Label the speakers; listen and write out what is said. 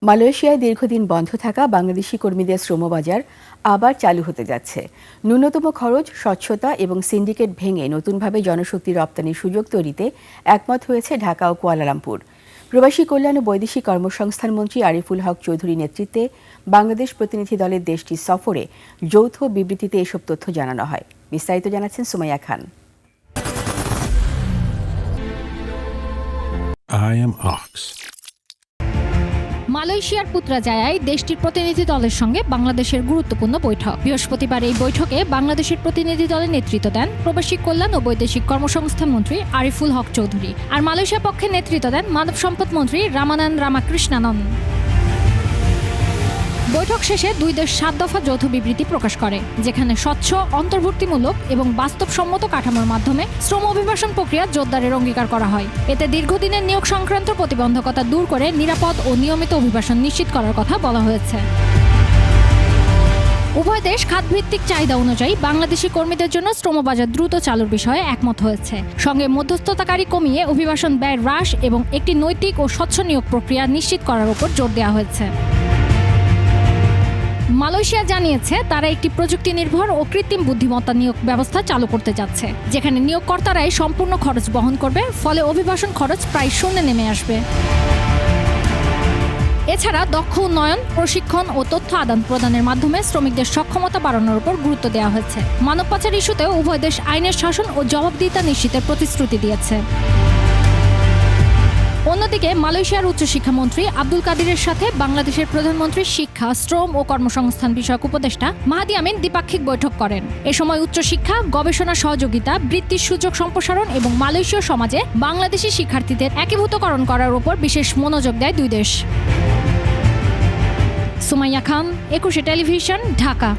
Speaker 1: মালয়েশিয়ায় দীর্ঘদিন বন্ধ থাকা বাংলাদেশি কর্মীদের শ্রমবাজার আবার চালু হতে যাচ্ছে। ন্যূনতম খরচ, স্বচ্ছতা এবং সিন্ডিকেট ভেঙে নতুনভাবে জনশক্তি রপ্তানির সুযোগ তৈরিতে একমত হয়েছে ঢাকা ও কুয়ালালামপুর। প্রবাসী কল্যাণ ও বৈদেশিক কর্মসংস্থান মন্ত্রী আরিফুল হক চৌধুরীর নেতৃত্বে বাংলাদেশ প্রতিনিধি দলের দেশটি সফরে যৌথ বিবৃতিতে এসব তথ্য জানানো হয়। বিস্তারিত জানাচ্ছেন সুমাইয়া খান।
Speaker 2: I am Ox.
Speaker 3: মালয়েশিয়ার পুত্রাজায়ায় দেশটির প্রতিনিধি দলের সঙ্গে বাংলাদেশের গুরুত্বপূর্ণ বৈঠক। বৃহস্পতিবার এই বৈঠকে বাংলাদেশের প্রতিনিধি দলের নেতৃত্ব দেন প্রবাসী কল্যাণ ও বৈদেশিক কর্মসংস্থান মন্ত্রী আরিফুল হক চৌধুরী। আর মালয়েশিয়া পক্ষে নেতৃত্ব দেন মানব সম্পদ মন্ত্রী রামানান রামাকৃষ্ণানন। বৈঠক শেষে দুই দেশ 7 দফা যৌথ বিবৃতি প্রকাশ করে, যেখানে স্বচ্ছ, অন্তর্ভুক্তিমূলক এবং বাস্তবসম্মত কাঠামোর মাধ্যমে শ্রম অভিবাসন প্রক্রিয়া জোরদারের অঙ্গীকার করা হয়। এতে দীর্ঘদিনের নিয়োগ সংক্রান্ত প্রতিবন্ধকতা দূর করে নিরাপদ ও নিয়মিত অভিবাসন নিশ্চিত করার কথা বলা হয়েছে। উভয় দেশ খাতভিত্তিক চাহিদা অনুযায়ী বাংলাদেশি কর্মীদের জন্য শ্রমবাজার দ্রুত চালুর বিষয়ে একমত হয়েছে। সঙ্গে মধ্যস্থতাকারী কমিয়ে অভিবাসন ব্যয় হ্রাস এবং একটি নৈতিক ও স্বচ্ছ নিয়োগ প্রক্রিয়া নিশ্চিত করার উপর জোর দেওয়া হয়েছে। মালয়েশিয়া জানিয়েছে তারা একটি প্রযুক্তি নির্ভর ও কৃত্রিম বুদ্ধিমত্তা নিয়োগ ব্যবস্থা চালু করতে যাচ্ছে, যেখানে নিয়োগকর্তারাই সম্পূর্ণ খরচ বহন করবে, ফলে অভিবাসন খরচ প্রায় শূন্যে নেমে আসবে। এছাড়া দক্ষ উন্নয়ন, প্রশিক্ষণ ও তথ্য আদান প্রদানের মাধ্যমে শ্রমিকদের সক্ষমতা বাড়ানোর উপর গুরুত্ব দেওয়া হয়েছে। মানব পাচার ইস্যুতেও উভয় দেশ আইনের শাসন ও জবাবদিহিতা নিশ্চিতের প্রতিশ্রুতি দিয়েছে। অন্যদিকে মালয়েশিয়ার উচ্চশিক্ষামন্ত্রী আব্দুল কাদিরের সাথে বাংলাদেশের প্রধানমন্ত্রী শিক্ষা, শ্রম ও কর্মসংস্থান বিষয়ক উপদেষ্টা মাহাদি আমিন দ্বিপাক্ষিক বৈঠক করেন। এ সময় উচ্চশিক্ষা, গবেষণা সহযোগিতা, বৃত্তির সুযোগ সম্প্রসারণ এবং মালয়েশীয় সমাজে বাংলাদেশি শিক্ষার্থীদের একীভূতকরণ করার উপর বিশেষ মনোযোগ দেয় দুই দেশ। সুমাইয়া খান, 21 টেলিভিশন, ঢাকা।